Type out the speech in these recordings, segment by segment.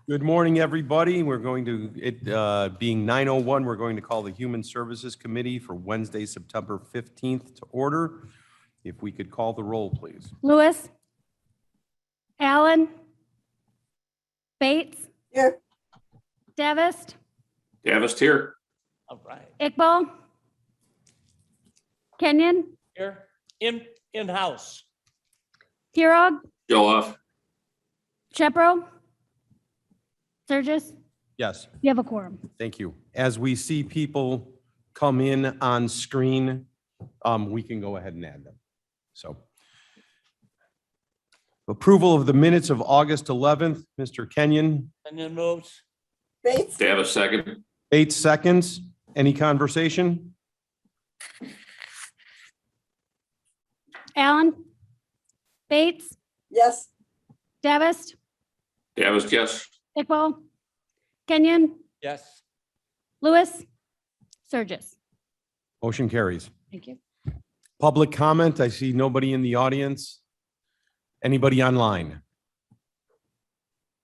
Good morning, everybody. We're going to, being 9:01, we're going to call the Human Services Committee for Wednesday, September 15th to order. If we could call the roll, please. Lewis. Allen. Bates. Here. Davis here. All right. Iqbal. Kenyon. Here, in-house. Pirog. Joe off. Shepro. Sturgis. Yes, You have a quorum. thank you. As we see people come in on screen, we can go ahead and add them. So. Approval of the minutes of August 11th, Mr. Kenyon. And then moves. Bates. Davis second. 8 seconds. Any conversation? Allen. Bates. Yes. Davis. Davis, yes. Iqbal. Kenyon. Yes. Lewis. Sturgis. Motion carries. Thank you. Public comment, I see nobody in the audience. Anybody online?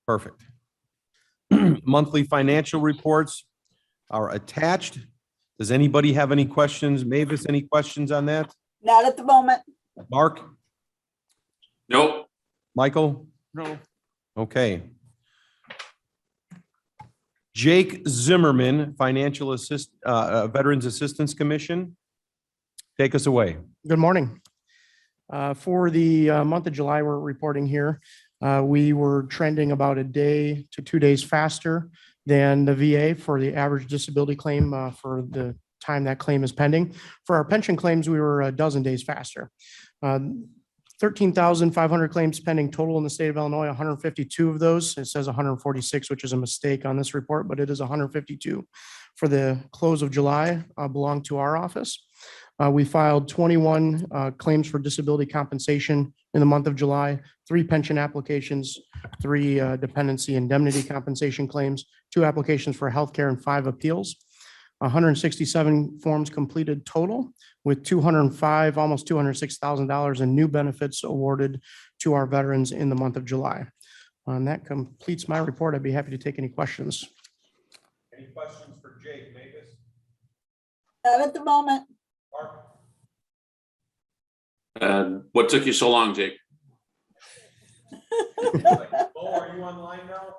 Perfect. Monthly financial reports are attached. Does anybody have any questions? Mavis, any questions on that? Not at the moment. Mark? Nope. Michael? No. Okay. Jake Zimmerman, Financial Veterans Assistance Commission. Take us away. Good morning. For the month of July, we're reporting here. We were trending about a day to 2 days faster than the VA for the average disability claim for the time that claim is pending. For our pension claims, we were a dozen days faster. 13,500 claims pending total in the state of Illinois, 152 of those. It says 146, which is a mistake on this report, but it is 152 for the close of July belong to our office. We filed 21 claims for disability compensation in the month of July, 3 pension applications, 3 dependency indemnity compensation claims, 2 applications for healthcare, and 5 appeals. 167 forms completed total, with 205, almost $206,000 in new benefits awarded to our veterans in the month of July. And that completes my report. I'd be happy to take any questions. Any questions for Jake, Mavis? Not at the moment. Mark? What took you so long, Jake? Bo, are you online now?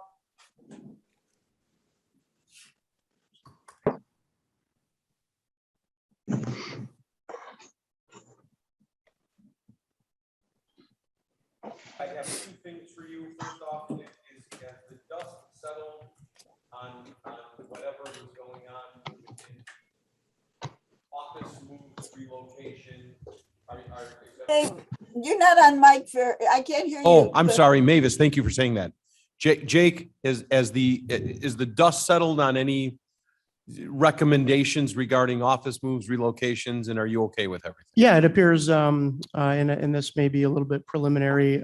I have 2 things for you. First off, is as the dust settled on whatever was going on within office moves, relocation. Hey, you're not on mic for, I can't hear you. Oh, I'm sorry, Mavis. Thank you for saying that. Jake, is the dust settled on any recommendations regarding office moves, relocations, and are you okay with everything? Yeah, it appears, and this may be a little bit preliminary.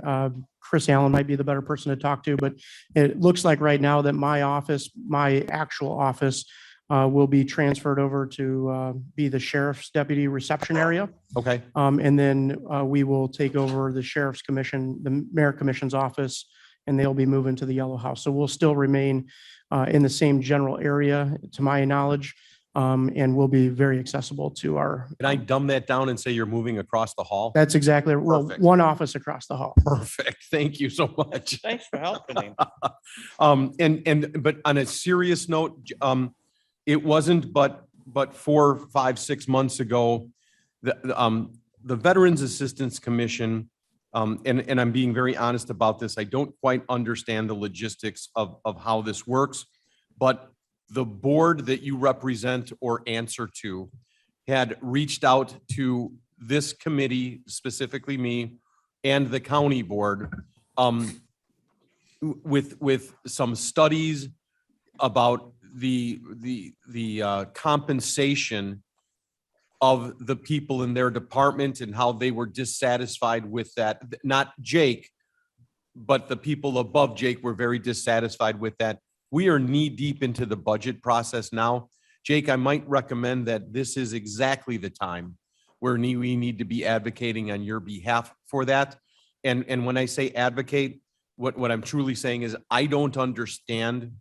Chris Allen might be the better person to talk to, but it looks like right now that my office, my actual office, will be transferred over to be the sheriff's deputy reception area. Okay. And then we will take over the sheriff's commission, the mayor commission's office, and they'll be moving to the yellow house. So we'll still remain in the same general area, to my knowledge, and we'll be very accessible to our. Can I dumb that down and say you're moving across the hall? That's exactly, well, Perfect. one office across the hall. Perfect. Thank you so much. Thanks for helping him. But on a serious note, it wasn't but 4, 5, 6 months ago, the Veterans Assistance Commission, and I'm being very honest about this, I don't quite understand the logistics of how this works, but the board that you represent or answer to had reached out to this committee, specifically me, and the county board, with some studies about the compensation of the people in their department and how they were dissatisfied with that. Not Jake, but the people above Jake were very dissatisfied with that. We are knee deep into the budget process now. Jake, I might recommend that this is exactly the time where we need to be advocating on your behalf for that. And when I say advocate, what I'm truly saying is I don't understand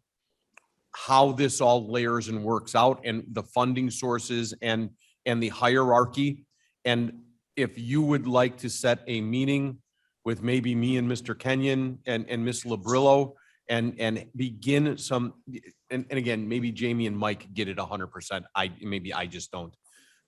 how this all layers and works out and the funding sources and the hierarchy. And if you would like to set a meeting with maybe me and Mr. Kenyon and Ms. Labrillo and begin some, and again, maybe Jamie and Mike get it 100%. Maybe I just don't.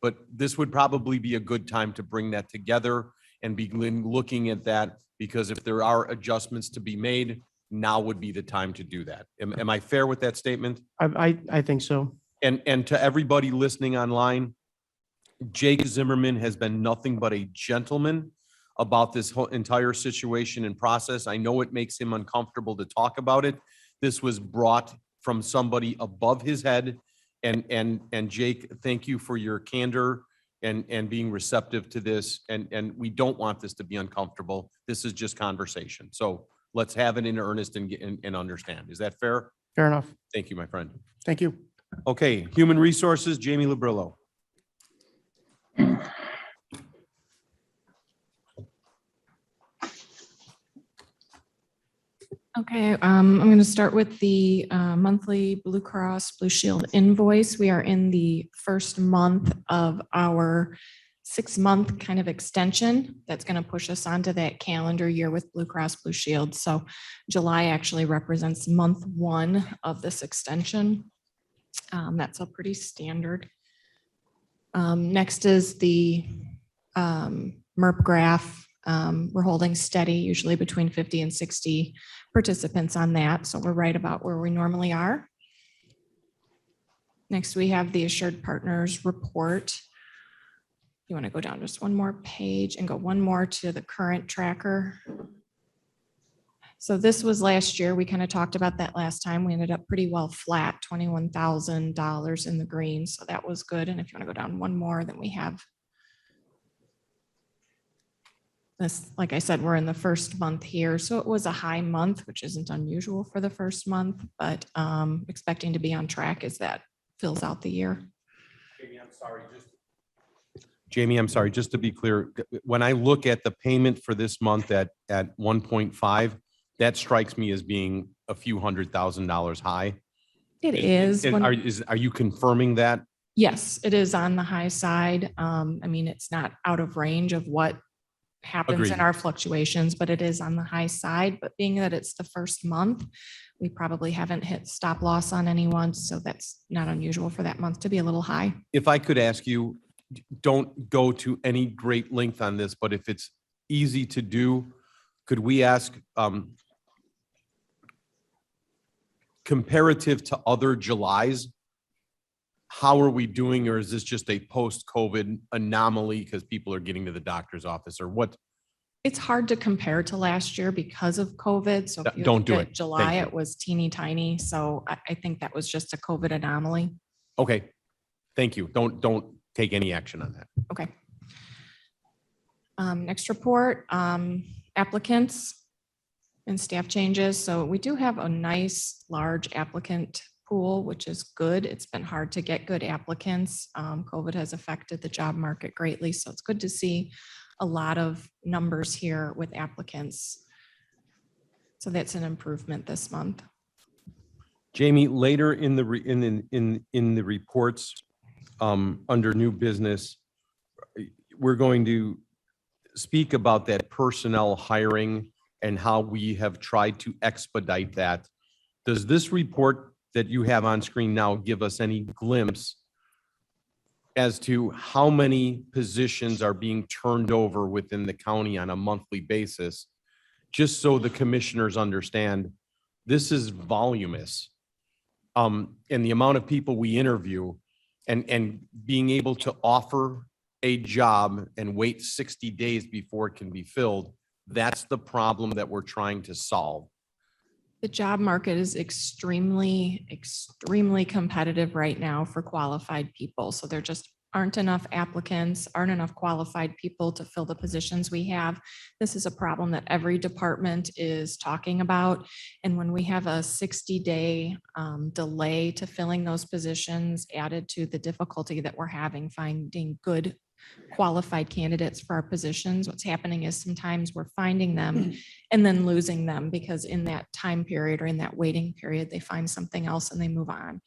But this would probably be a good time to bring that together and begin looking at that, because if there are adjustments to be made, now would be the time to do that. Am I fair with that statement? I think so. And to everybody listening online, Jake Zimmerman has been nothing but a gentleman about this whole entire situation and process. I know it makes him uncomfortable to talk about it. This was brought from somebody above his head. And Jake, thank you for your candor and being receptive to this. And we don't want this to be uncomfortable. This is just conversation. So let's have it in earnest and understand. Is that fair? Fair enough. Thank you, my friend. Thank you. Okay, Human Resources, Jamie Labrillo. Okay, I'm going to start with the monthly Blue Cross Blue Shield invoice. We are in the first month of our 6-month kind of extension that's going to push us onto that calendar year with Blue Cross Blue Shield. So July actually represents month 1 of this extension. That's a pretty standard. Next is the Merp Graph. We're holding steady, usually between 50 and 60 participants on that. So we're right about where we normally are. Next, we have the Assured Partners report. You want to go down just one more page and go one more to the current tracker. So this was last year. We kind of talked about that last time. We ended up pretty well flat, $21,000 in the green. So that was good. And if you want to go down one more, then we have this, like I said, we're in the first month here. So it was a high month, which isn't unusual for the first month, but expecting to be on track as that fills out the year. Jamie, I'm sorry, just to be clear, when I look at the payment for this month at 1.5, that strikes me as being a few $100,000 high. It is. Are you confirming that? Yes, it is on the high side. I mean, it's not out of range of what happens Agreed. in our fluctuations, but it is on the high side. But being that it's the first month, we probably haven't hit stop loss on anyone. So that's not unusual for that month to be a little high. If I could ask you, don't go to any great length on this, but if it's easy to do, could we ask comparative to other Julys, how are we doing? Or is this just a post-COVID anomaly because people are getting to the doctor's office, or what? It's hard to compare to last year because of COVID. So if you Don't look do at it. July, Thank you. it was teeny tiny. So I think that was just a COVID anomaly. Okay, thank you. Don't take any action on that. Okay. Next report, applicants and staff changes. So we do have a nice large applicant pool, which is good. It's been hard to get good applicants. COVID has affected the job market greatly. So it's good to see a lot of numbers here with applicants. So that's an improvement this month. Jamie, later in the reports, under new business, we're going to speak about that personnel hiring and how we have tried to expedite that. Does this report that you have on screen now give us any glimpse as to how many positions are being turned over within the county on a monthly basis? Just so the commissioners understand, this is voluminous. And the amount of people we interview and being able to offer a job and wait 60 days before it can be filled, that's the problem that we're trying to solve. The job market is extremely competitive right now for qualified people. So there just aren't enough applicants, aren't enough qualified people to fill the positions we have. This is a problem that every department is talking about. And when we have a 60-day delay to filling those positions added to the difficulty that we're having finding good qualified candidates for our positions. What's happening is sometimes we're finding them and then losing them because in that time period or in that waiting period, they find something else and they move on.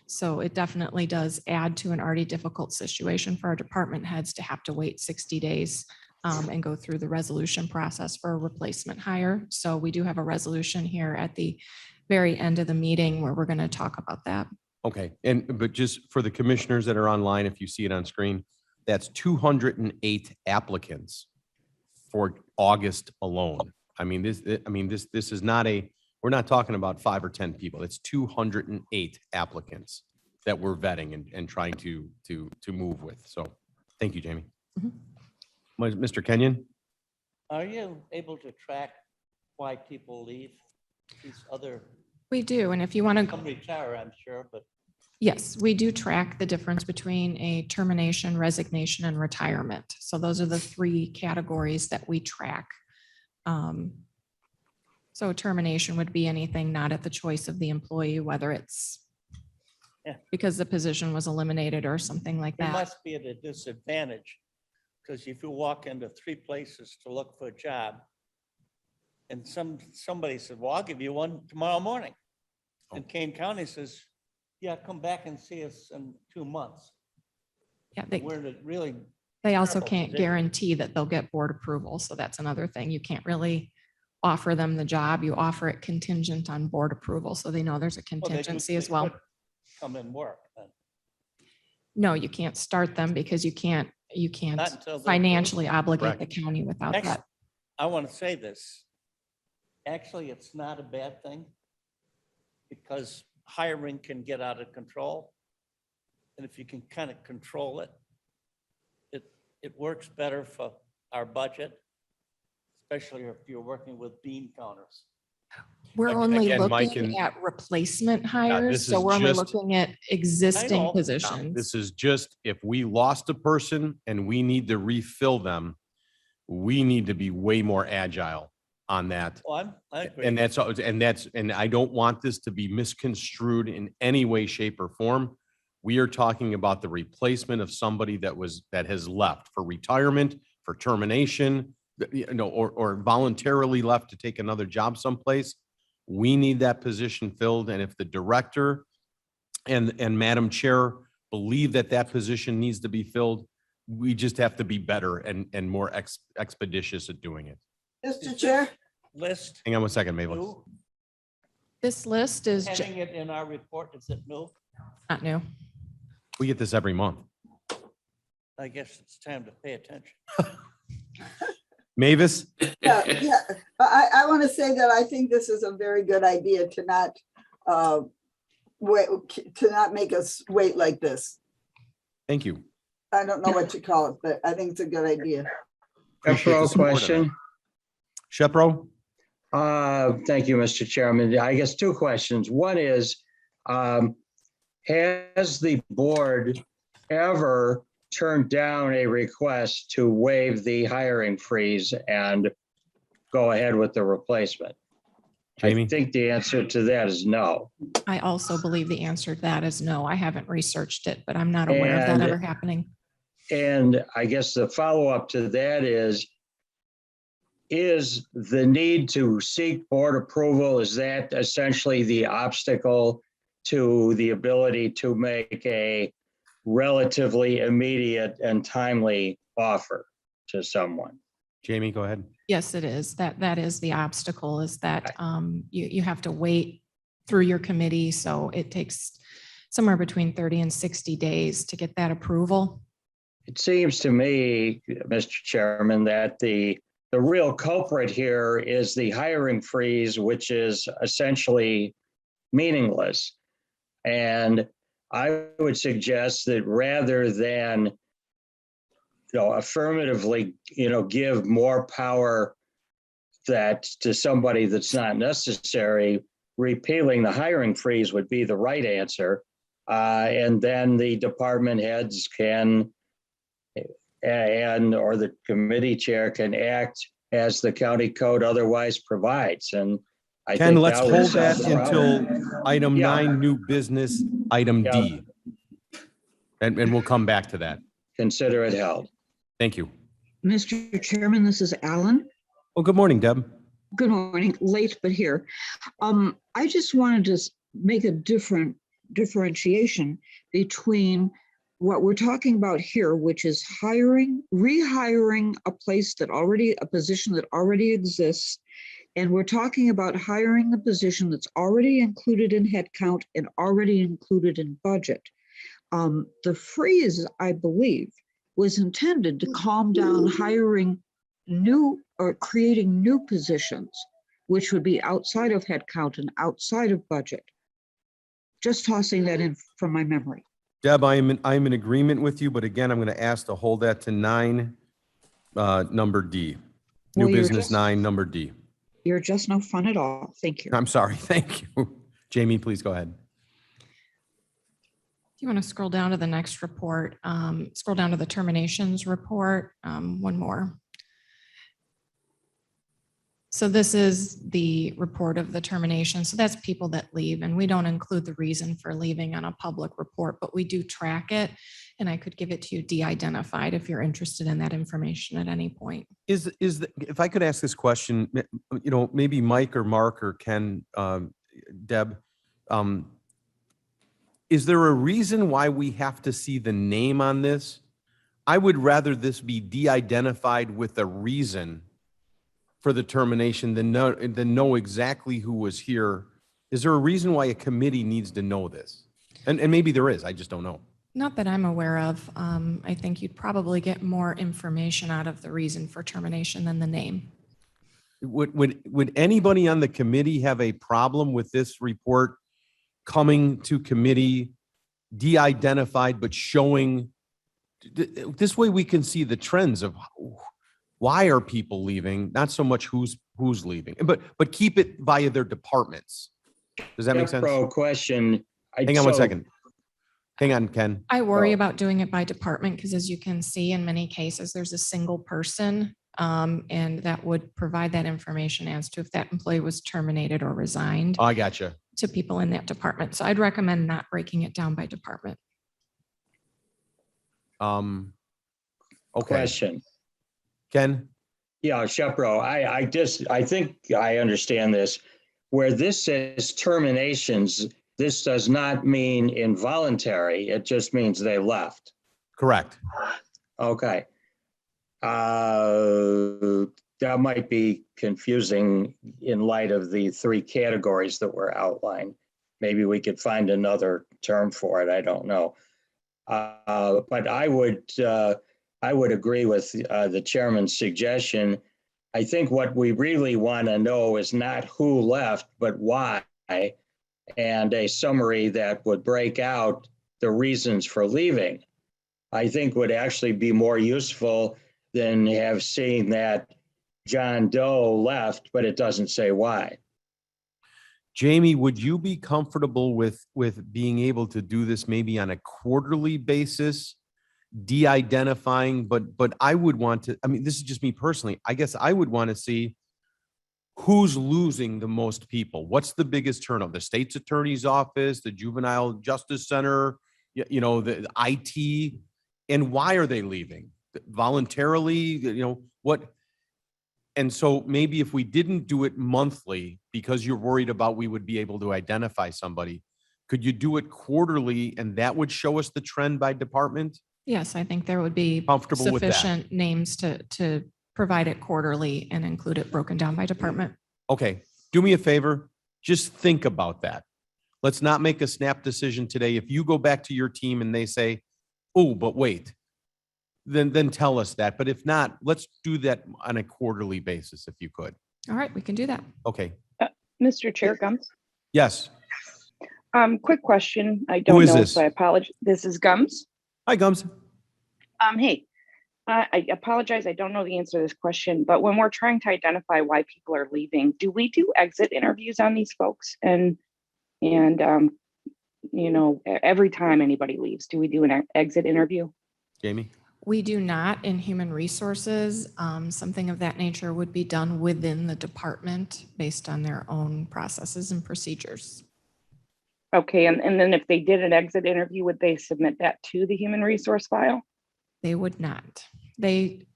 So it definitely does add to an already difficult situation for our department heads to have to wait 60 days and go through the resolution process for a replacement hire. So we do have a resolution here at the very end of the meeting where we're going to talk about that. Okay, but just for the commissioners that are online, if you see it on screen, that's 208 applicants for August alone. I mean, this is not we're not talking about 5 or 10 people. It's 208 applicants that we're vetting and trying to move with. So thank you, Jamie. Mhm. Mr. Kenyon? Are you able to track why people leave? These other, We do. And if you want to some retire, I'm sure, but yes, we do track the difference between a termination, resignation, and retirement. So those are the 3 categories that we track. So termination would be anything not at the choice of the employee, whether it's Yeah. because the position was eliminated or something like we that. must be at a disadvantage. Because if you walk into 3 places to look for a job, and somebody said, well, I'll give you one tomorrow morning. And Kane County says, yeah, come back and see us in 2 months. Yeah, We're in a really, they also terrible can't position. guarantee that they'll get board approval. So that's another thing. You can't really offer them the job. You offer it contingent on board approval. So they know there's a well, they do- contingency as they well. could come and work. Then. No, you can't start them because you can't Not until they're financially obligate Correct. the county without Actually, that. I want to say this. Actually, it's not a bad thing because hiring can get out of control. And if you can kind of control it, it works better for our budget, especially if you're working with bean counters. We're Ag- only again, Mike, looking and- at replacement hires, this so is we're only just- looking at existing know. positions. This is just, if we lost a person and we need to refill them, we need to be way more agile on that. Well, I agree. And and I don't want this to be misconstrued in any way, shape, or form. We are talking about the replacement of somebody that has left for retirement, for termination, or voluntarily left to take another job someplace. We need that position filled. And if the director and Madam Chair believe that position needs to be filled, we just have to be better and more expeditious at doing it. Mr. Chair, List, Hang on one second, Mabel. new, This list is having it in our report, is it new? not new. We get this every month. I guess it's time to pay attention. Mavis? yeah, I want to say that I think this is a very good idea to not wait, to not make us wait like this. Thank you. I don't know what to call it, but I think it's a good idea. Appreciate the Shepro support on question. Shepro? Thank you, Mr. Chairman. I guess 2 questions. One is, has the board ever turned down a request to waive the hiring freeze and go ahead with the replacement? Jamie? I think the answer to that is no. I also believe the answer to that is no. I haven't researched it, but I'm not aware of that And- ever happening. And I guess the follow-up to that is the need to seek board approval, is that essentially the obstacle to the ability to make a relatively immediate and timely offer to someone? Jamie, go ahead. Yes, it is. That is the obstacle is that you have to wait through your committee. So it takes somewhere between 30 and 60 days to get that approval. It seems to me, Mr. Chairman, that the real culprit here is the hiring freeze, which is essentially meaningless. And I would suggest that rather than, affirmatively, give more power to somebody that's not necessary, repealing the hiring freeze would be the right answer. And then the department heads can, or the committee chair can act as the county code otherwise provides. And I Ken, think let's would hold solve that the problem. until item Yeah. 9, new business, item Yeah. D. And we'll come back to that. Consider it held. Thank you. Mr. Chairman, this is Alan. Well, good morning, Deb. Good morning, late but here. I just wanted to make a different differentiation between what we're talking about here, which is rehiring a position that already exists. And we're talking about hiring the position that's already included in headcount and already included in budget. The freeze, I believe, was intended to calm down hiring new or creating new positions, which would be outside of headcount and outside of budget. Just tossing that in from my memory. Deb, I'm in agreement with you, but again, I'm going to ask to hold that to 9, number D. New Well, you're business just- 9, number D. You're just no fun at all. Thank you. I'm sorry. Thank you. Jamie, please go ahead. If you want to scroll down to the next report, scroll down to the terminations report, one more. So this is the report of the termination. So that's people that leave, and we don't include the reason for leaving on a public report, but we do track it. And I could give it to you de-identified if you're interested in that information at any point. If I could ask this question, maybe Mike or Mark or Ken, Deb, is there a reason why we have to see the name on this? I would rather this be de-identified with a reason for the termination than know exactly who was here. Is there a reason why a committee needs to know this? And maybe there is, I just don't know. Not that I'm aware of. I think you'd probably get more information out of the reason for termination than the name. Would anybody on the committee have a problem with this report coming to committee de-identified, but showing this way we can see the trends of why are people leaving, not so much who's leaving, but keep it via their departments. Does that make sense? Question. Hang on one second. Hang on, Ken. I worry about doing it by department because, as you can see, in many cases, there's a single person, and that would provide that information as to if that employee was terminated or resigned Oh, I gotcha. to people in that department. So I'd recommend not breaking it down by department. Okay, Question. Ken. Yeah, Shepro, I think I understand this. Where this says terminations, this does not mean involuntary. It just means they left. Correct. Okay. That might be confusing in light of the 3 categories that were outlined. Maybe we could find another term for it. I don't know. But I would agree with the chairman's suggestion. I think what we really want to know is not who left, but why, and a summary that would break out the reasons for leaving. I think would actually be more useful than have seen that John Doe left, but it doesn't say why. Jamie, would you be comfortable with being able to do this maybe on a quarterly basis, de-identifying, but I would want to, I mean, this is just me personally. I guess I would want to see who's losing the most people. What's the biggest turnover? The state's attorney's office, the juvenile justice center, the IT, and why are they leaving? Voluntarily, what? And so maybe if we didn't do it monthly because you're worried about we would be able to identify somebody, could you do it quarterly and that would show us the trend by department? Yes, I think there would be Comfortable with that. sufficient names to provide it quarterly and include it broken down by department. Okay, do me a favor, just think about that. Let's not make a snap decision today. If you go back to your team and they say, oh, but wait, then tell us that. But if not, let's do that on a quarterly basis, if you could. All right, we can do that. Okay, Mr. Chair, Gums. yes. Quick question. I Who don't is know, this? so I apologize. This is Gums. Hi, Gums. Hey, I apologize. I don't know the answer to this question, but when we're trying to identify why people are leaving, do we do exit interviews on these folks? And every time anybody leaves, do we do an exit interview? Jamie? We do not in human resources. Something of that nature would be done within the department based on their own processes and procedures. Okay, and then if they did an exit interview, would they submit that to the human resource file? They would not. They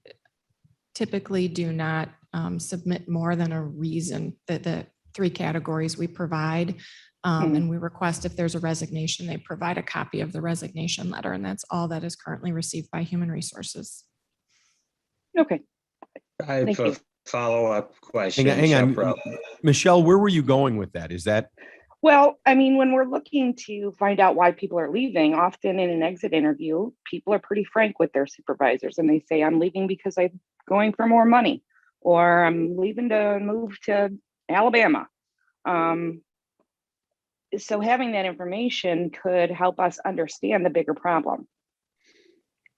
typically do not submit more than a reason, that the 3 categories we provide. And we request if there's a resignation, they provide a copy of the resignation letter, and that's all that is currently received by Human Resources. Okay, I have Thank you. a follow-up question. Hang on. Shepro. Michelle, where were you going with that? Is that, well, I mean, when we're looking to find out why people are leaving, often in an exit interview, people are pretty frank with their supervisors and they say, I'm leaving because I'm going for more money, or I'm leaving to move to Alabama. So having that information could help us understand the bigger problem.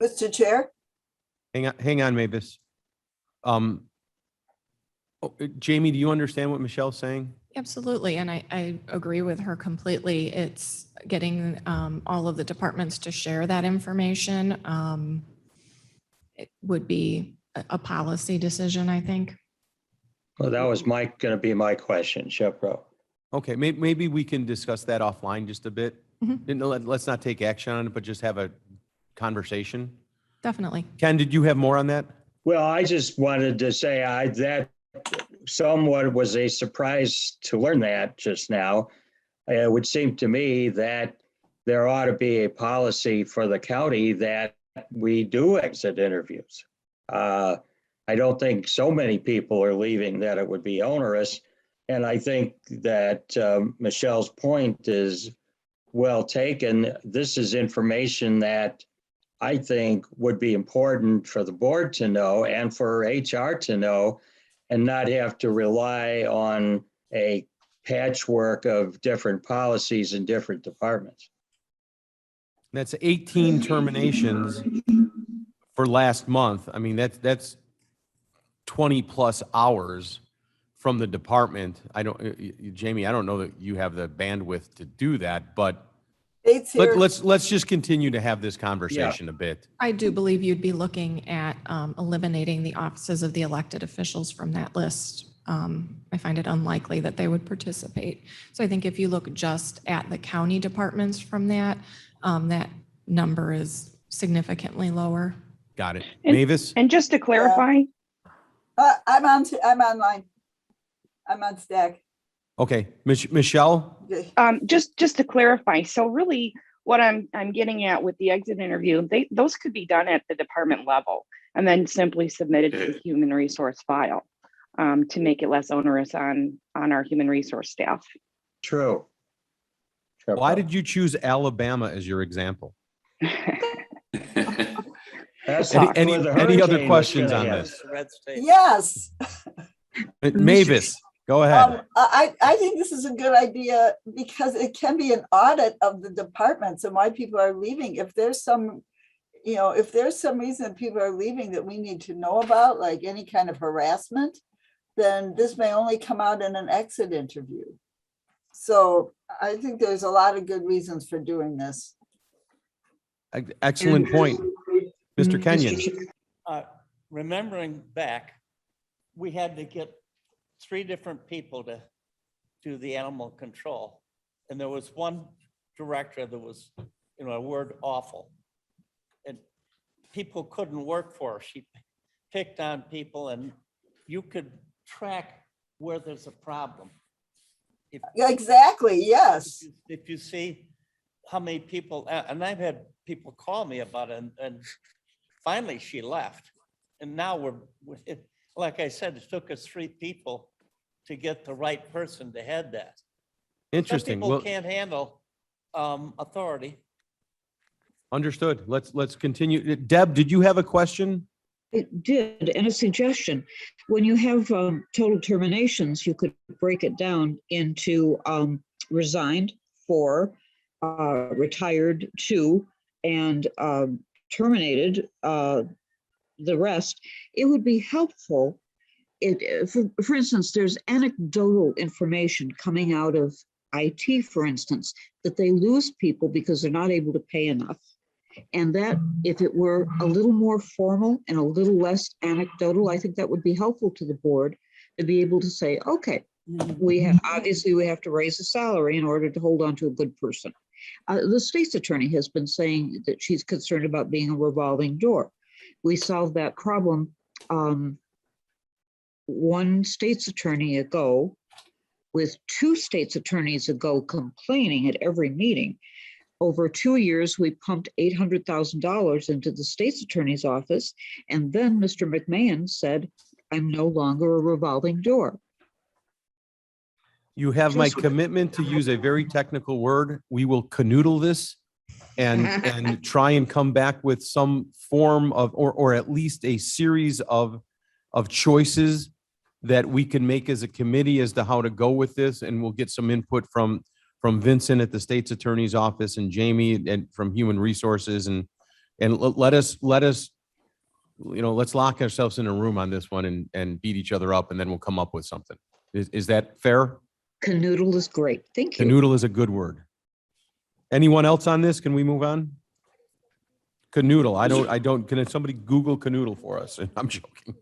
Mr. Chair? hang on, Mavis. Jamie, do you understand what Michelle's saying? Absolutely, and I agree with her completely. It's getting all of the departments to share that information. It would be a policy decision, I think. Well, that was going to be my question, Shepro. Okay, maybe we can discuss that offline just a bit. Mhm. Let's not take action on it, but just have a conversation. Definitely. Ken, did you have more on that? Well, I just wanted to say that somewhat was a surprise to learn that just now. It would seem to me that there ought to be a policy for the county that we do exit interviews. I don't think so many people are leaving that it would be onerous. And I think that Michelle's point is well taken. This is information that I think would be important for the board to know and for HR to know, and not have to rely on a patchwork of different policies in different departments. That's 18 terminations for last month. I mean, that's 20 plus hours from the department. Jamie, I don't know that you have the bandwidth to do that, but Dates here. let's just continue to have this conversation a bit. I do believe you'd be looking at eliminating the offices of the elected officials from that list. I find it unlikely that they would participate. So I think if you look just at the county departments from that, that number is significantly lower. Got it. And- Mavis? And just to clarify, I'm online. I'm on Stack. Okay, Michelle? just to clarify, so really what I'm getting at with the exit interview, those could be done at the department level and then simply submitted to the human resource file to make it less onerous on our human resource staff. True. Why did you choose Alabama as your example? That's Any other questions on Yes, this? red state. Yes. Mavis, go ahead. I think this is a good idea because it can be an audit of the departments and why people are leaving. If there's some, if there's some reason that people are leaving that we need to know about, like any kind of harassment, then this may only come out in an exit interview. So I think there's a lot of good reasons for doing this. Excellent point. Mr. Kenyon. Remembering back, we had to get 3 different people to do the animal control. And there was one director that was, a word awful. And people couldn't work for her. She picked on people and you could track where there's a problem. Exactly, yes. If you see how many people, and I've had people call me about it, and finally she left. And now like I said, it took us 3 people to get the right person to head that. Interesting. Some people Well, can't handle authority. understood. Let's continue. Deb, did you have a question? It did, and a suggestion. When you have total terminations, you could break it down into resigned 4, retired 2, and terminated the rest. It would be helpful. For instance, there's anecdotal information coming out of IT, for instance, that they lose people because they're not able to pay enough. And that if it were a little more formal and a little less anecdotal, I think that would be helpful to the board to be able to say, okay, obviously we have to raise the salary in order to hold on to a good person. The state's attorney has been saying that she's concerned about being a revolving door. we solved that problem. One state's attorney ago, with two state's attorneys ago complaining at every meeting. Over 2 years, we pumped $800,000 into the state's attorney's office. And then Mr. McMahon said, I'm no longer a revolving door. You have my Just- commitment to use a very technical word. We will canoodle this and try and come back with some form of, or at least a series of choices that we can make as a committee as to how to go with this. And we'll get some input from Vincent at the state's attorney's office and Jamie and from Human Resources and let us, let's lock ourselves in a room on this one and beat each other up and then we'll come up with something. Is that fair? Canoodle is great. Thank you. Canoodle is a good word. Anyone else on this? Can we move on? Canoodle. I don't, can somebody Google canoodle for us? I'm joking.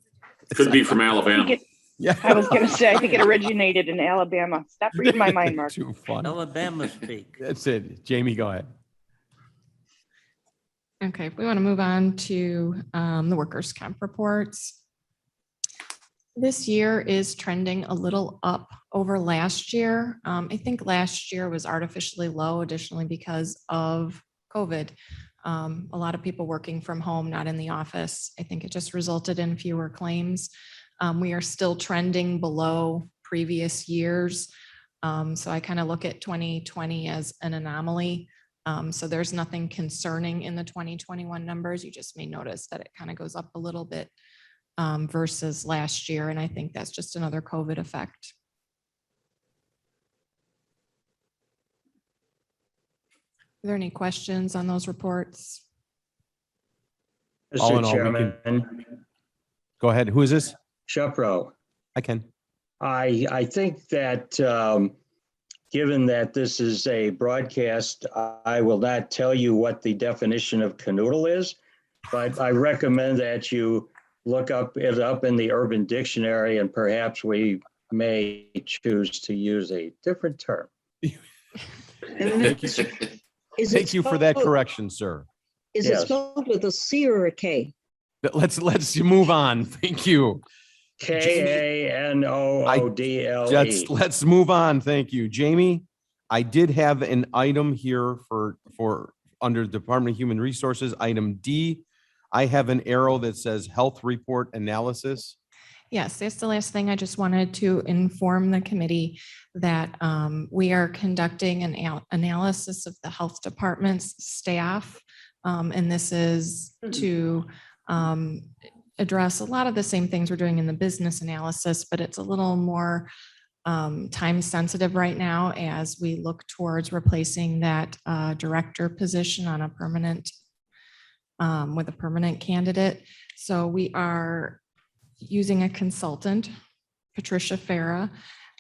Could be from I Alabama. think Yeah. I was gonna say, I think it originated in Alabama. Stop reading my mind, Mark. Too fun. Alabama speak. That's it. Jamie, go ahead. Okay, if we want to move on to the workers' comp reports. This year is trending a little up over last year. I think last year was artificially low additionally because of COVID. A lot of people working from home, not in the office. I think it just resulted in fewer claims. We are still trending below previous years. So I kind of look at 2020 as an anomaly. So there's nothing concerning in the 2021 numbers. You just may notice that it kind of goes up a little bit versus last year. And I think that's just another COVID effect. Are there any questions on those reports? All in Mr. all, we can- Chairman, Go ahead. Who is this? Shepro, I can. I think that given that this is a broadcast, I will not tell you what the definition of canoodle is, but I recommend that you look it up in the Urban Dictionary, and perhaps we may choose to use a different term. Thank you. Is it Thank you for that spelled- correction, sir. Is it Yes. spelled with a C or a K? But let's move on. Thank you. Kanoodle. Let's move on. Thank you. Jamie, I did have an item here for under Department of Human Resources, item D. I have an arrow that says health report analysis. Yes, that's the last thing. I just wanted to inform the committee that we are conducting an analysis of the health department's staff. And this is to address a lot of the same things we're doing in the business analysis, but it's a little more time sensitive right now as we look towards replacing that director position on a permanent with a permanent candidate. So we are using a consultant, Patricia Farah,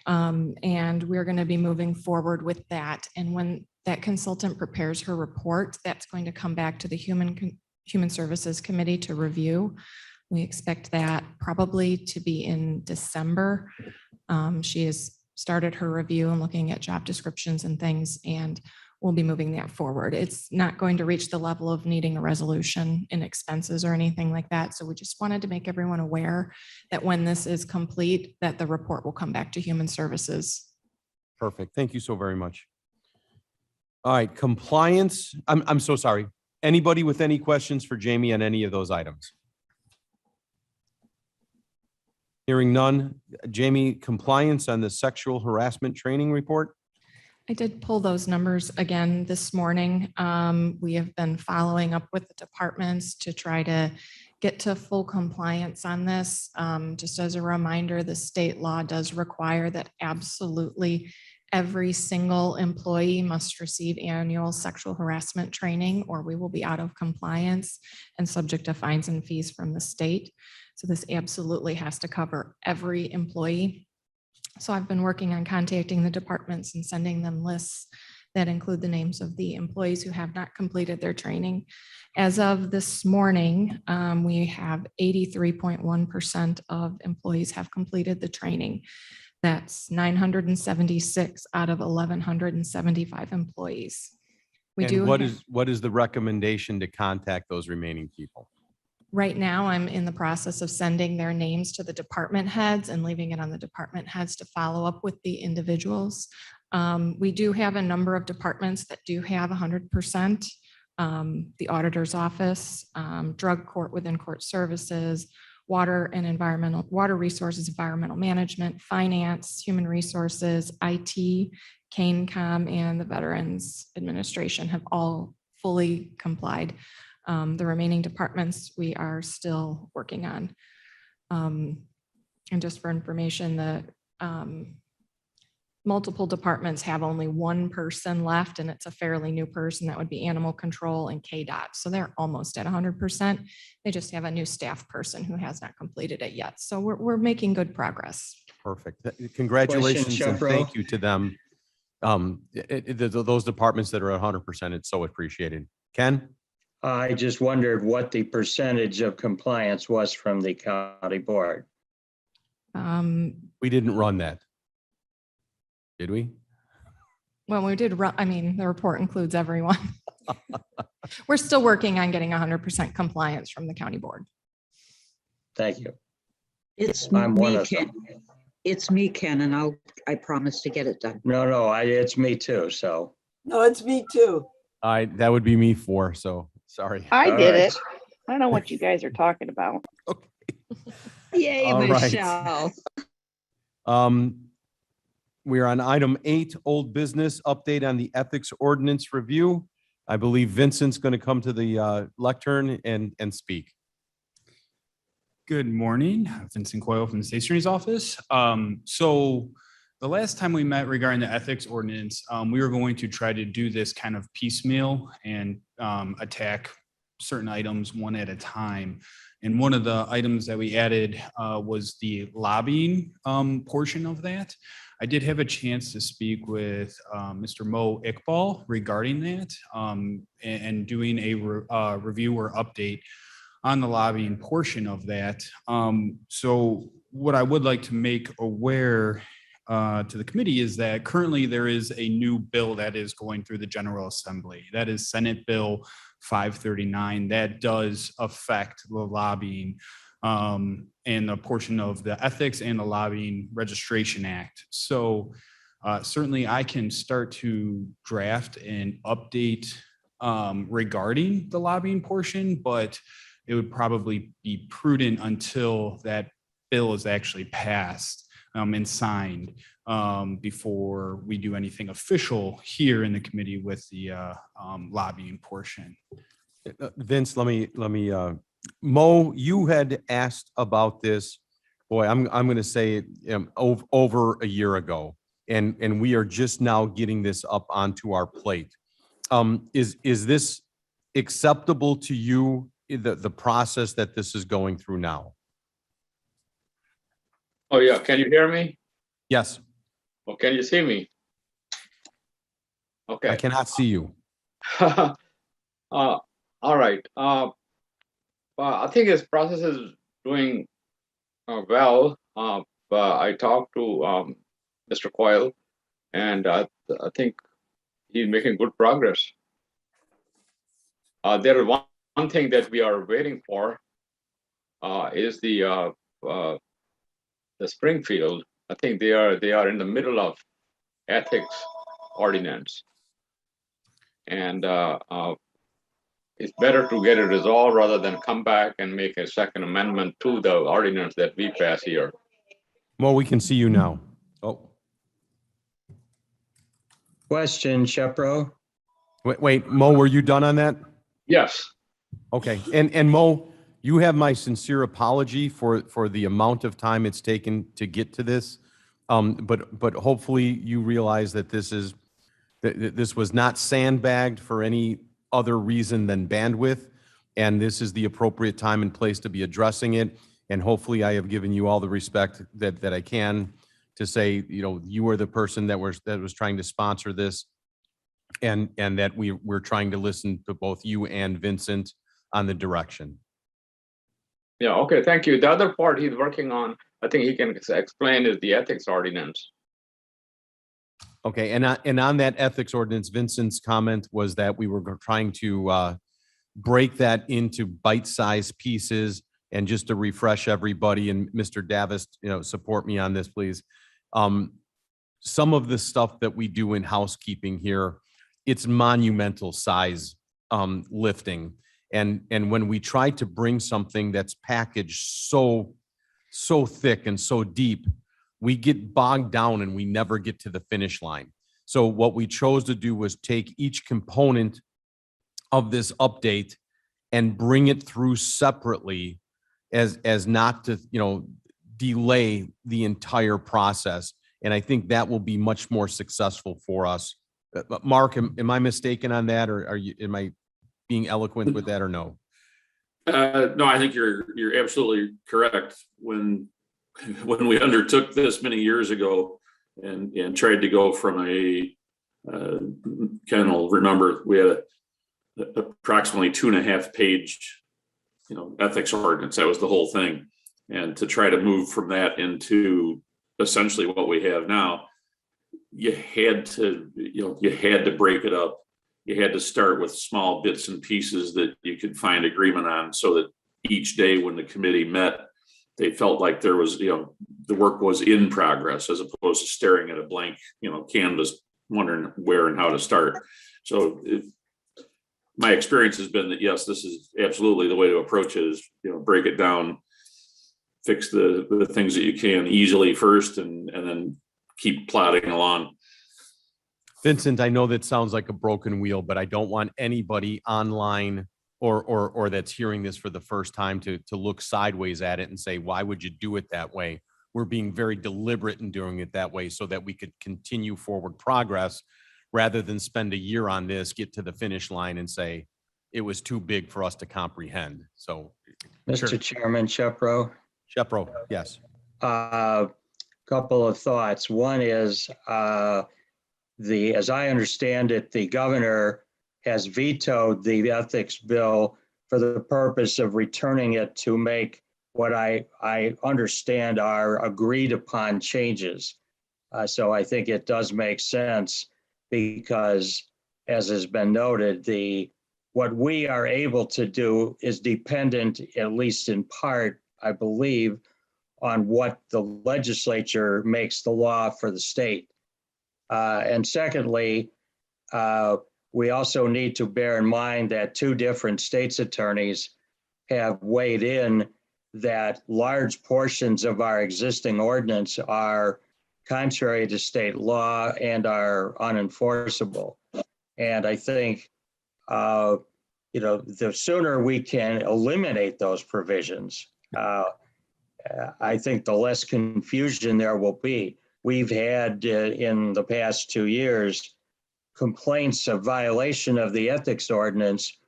and we're going to be moving forward with that. And when that consultant prepares her report, that's going to come back to the Human Services Committee to review. We expect that probably to be in December. She has started her review and looking at job descriptions and things, and we'll be moving that forward. It's not going to reach the level of needing a resolution in expenses or anything like that. So we just wanted to make everyone aware that when this is complete, that the report will come back to Human Services. Perfect. Thank you so very much. All right, compliance. I'm so sorry. Anybody with any questions for Jamie on any of those items? Hearing none. Jamie, compliance on the sexual harassment training report? I did pull those numbers again this morning. We have been following up with the departments to try to get to full compliance on this. Just as a reminder, the state law does require that absolutely every single employee must receive annual sexual harassment training, or we will be out of compliance and subject to fines and fees from the state. So this absolutely has to cover every employee. So I've been working on contacting the departments and sending them lists that include the names of the employees who have not completed their training. As of this morning, we have 83.1% of employees have completed the training. That's 976 out of 1,175 employees. We And do. what is the recommendation to contact those remaining people? Right now, I'm in the process of sending their names to the department heads and leaving it on the department heads to follow up with the individuals. We do have a number of departments that do have 100%. The auditor's office, drug court within court services, water and environmental, water resources, environmental management, finance, human resources, IT, Kane, and the Veterans Administration have all fully complied. The remaining departments we are still working on. And just for information, the multiple departments have only one person left, and it's a fairly new person. That would be animal control and KDOT. So they're almost at 100%. They just have a new staff person who has not completed it yet. So we're making good progress. Perfect. Congratulations and Shepro. thank you to them. Those departments that are at 100%, it's so appreciated. Ken? I just wondered what the percentage of compliance was from the county board. We didn't run that. Did we? Well, we did run, I mean, the report includes everyone. We're still working on getting 100% compliance from the county board. Thank you. It's I'm one me, of them. Ken. It's me, Ken, and I promise to get it done. No, it's me too, so. No, it's me too. That would be me for, so sorry. I All did right. it. I know what you guys are talking about. Yay, All right. Michelle. We're on item 8, old business update on the ethics ordinance review. I believe Vincent's going to come to the lectern and speak. Good morning, Vincent Coyle from the State Attorney's Office. So the last time we met regarding the ethics ordinance, we were going to try to do this kind of piecemeal and attack certain items one at a time. And one of the items that we added was the lobbying portion of that. I did have a chance to speak with Mr. Mo Iqbal regarding that and doing a review or update on the lobbying portion of that. So what I would like to make aware to the committee is that currently there is a new bill that is going through the General Assembly. That is Senate Bill 539. That does affect the lobbying and the portion of the Ethics and the Lobbying Registration Act. So certainly I can start to draft an update regarding the lobbying portion, but it would probably be prudent until that bill is actually passed and signed before we do anything official here in the committee with the lobbying portion. Vince, let me Mo, you had asked about this, boy, I'm going to say over a year ago, and we are just now getting this up onto our plate. Is this acceptable to you, the process that this is going through now? Oh, yeah. Can you hear me? Yes, Or can you see me? I Okay. cannot see you. All right. I think this process is doing well. I talked to Mr. Coyle, and I think he's making good progress. There is one thing that we are waiting for is the Springfield. I think they are in the middle of ethics ordinance, and it's better to get it resolved rather than come back and make a second amendment to the ordinance that we pass here. Mo, we can see you now. Oh, Question, Shepro? wait, Mo, were you done on that? Yes. Okay, and Mo, you have my sincere apology for the amount of time it's taken to get to this. But hopefully you realize that this was not sandbagged for any other reason than bandwidth, and this is the appropriate time and place to be addressing it. And hopefully I have given you all the respect that I can to say, you are the person that was trying to sponsor this, and that we're trying to listen to both you and Vincent on the direction. Yeah. Okay. Thank you. The other part he's working on, I think he can explain, is the ethics ordinance. Okay, and on that ethics ordinance, Vincent's comment was that we were trying to break that into bite-sized pieces. And just to refresh everybody, and Mr. Davis, support me on this, please. Some of the stuff that we do in housekeeping here, it's monumental size lifting. And when we try to bring something that's packaged so thick and so deep, we get bogged down and we never get to the finish line. So what we chose to do was take each component of this update and bring it through separately as not to, delay the entire process. And I think that will be much more successful for us. Mark, am I mistaken on that, or am I being eloquent with that, or no? No, I think you're absolutely correct. When we undertook this many years ago and tried to go from a Ken will remember, we had approximately 2.5 page ethics ordinance. That was the whole thing. And to try to move from that into essentially what we have now, you had to break it up. You had to start with small bits and pieces that you could find agreement on, so that each day when the committee met, they felt like there was, the work was in progress, as opposed to staring at a blank, canvas, wondering where and how to start. So my experience has been that, yes, this is absolutely the way to approach it, is, break it down, fix the things that you can easily first, and then keep plodding along. Vincent, I know that sounds like a broken wheel, but I don't want anybody online or that's hearing this for the first time to look sideways at it and say, why would you do it that way? We're being very deliberate in doing it that way so that we could continue forward progress, rather than spend a year on this, get to the finish line and say it was too big for us to comprehend. So, Mr. Chairman, Shepro. Shepro, yes. Couple of thoughts. One is, as I understand it, the governor has vetoed the ethics bill for the purpose of returning it to make what I understand are agreed upon changes. So I think it does make sense, because, as has been noted, what we are able to do is dependent, at least in part, I believe, on what the legislature makes the law for the state. And secondly, we also need to bear in mind that 2 different states' attorneys have weighed in that large portions of our existing ordinance are contrary to state law and are unenforceable. And I think, the sooner we can eliminate those provisions, I think the less confusion there will be. We've had in the past 2 years complaints of violation of the ethics ordinance,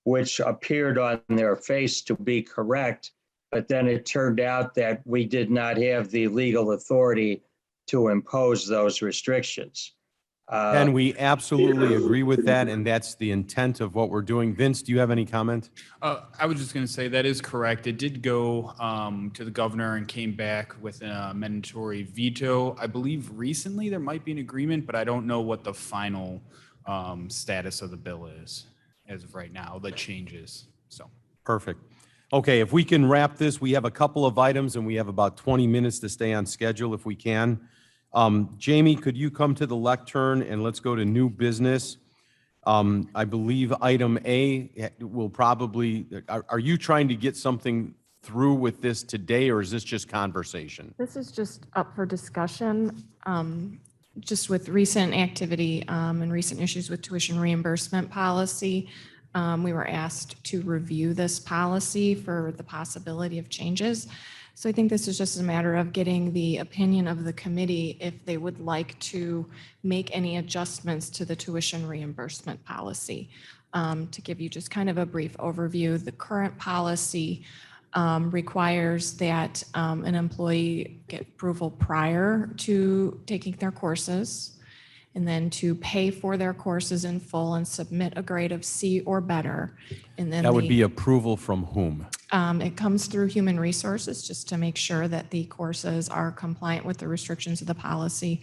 which appeared on their face to be correct, but then it turned out that we did not have the legal authority to impose those restrictions. And we absolutely agree with that, and that's the intent of what we're doing. Vince, do you have any comment? I was just going to say that is correct. It did go to the governor and came back with a mandatory veto. I believe recently there might be an agreement, but I don't know what the final status of the bill is as of right now, the changes. So Perfect. Okay, if we can wrap this, we have a couple of items and we have about 20 minutes to stay on schedule if we can. Jamie, could you come to the lectern and let's go to new business? I believe item A will probably, are you trying to get something through with this today, or is this just conversation? This is just up for discussion. Just with recent activity and recent issues with tuition reimbursement policy, we were asked to review this policy for the possibility of changes. So I think this is just a matter of getting the opinion of the committee if they would like to make any adjustments to the tuition reimbursement policy. To give you just kind of a brief overview, the current policy requires that an employee get approval prior to taking their courses, and then to pay for their courses in full and submit a grade of C or better. And then That would be approval from whom? it comes through Human Resources, just to make sure that the courses are compliant with the restrictions of the policy.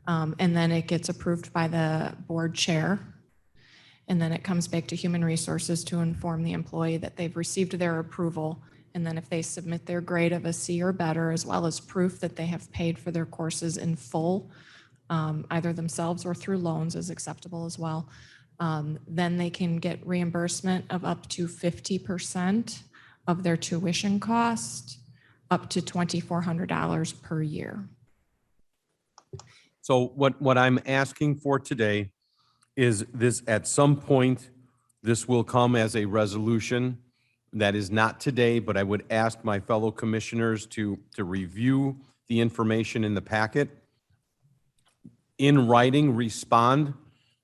And then it gets approved by the board chair. And then it comes back to Human Resources to inform the employee that they've received their approval. And then if they submit their grade of a C or better, as well as proof that they have paid for their courses in full, either themselves or through loans is acceptable as well, then they can get reimbursement of up to 50% of their tuition cost, up to $2,400 per year. So what I'm asking for today is this, at some point, this will come as a resolution that is not today, but I would ask my fellow commissioners to review the information in the packet. In writing, respond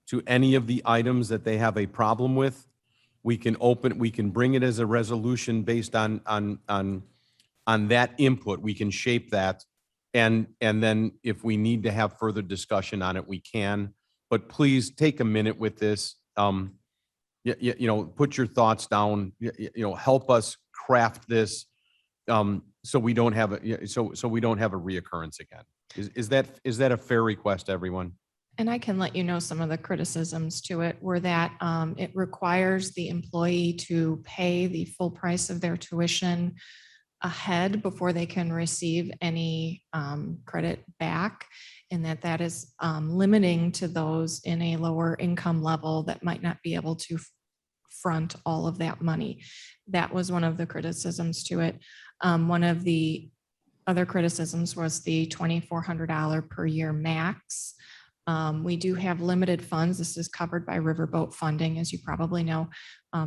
to any of the items that they have a problem with. We can bring it as a resolution based on that input. We can shape that. And then if we need to have further discussion on it, we can. But please take a minute with this. Put your thoughts down, help us craft this so we don't have a reoccurrence again. Is that a fair request, everyone? And I can let you know some of the criticisms to it were that it requires the employee to pay the full price of their tuition ahead before they can receive any credit back, and that is limiting to those in a lower income level that might not be able to front all of that money. That was one of the criticisms to it. One of the other criticisms was the $2,400 per year max. We do have limited funds. This is covered by riverboat funding, as you probably know.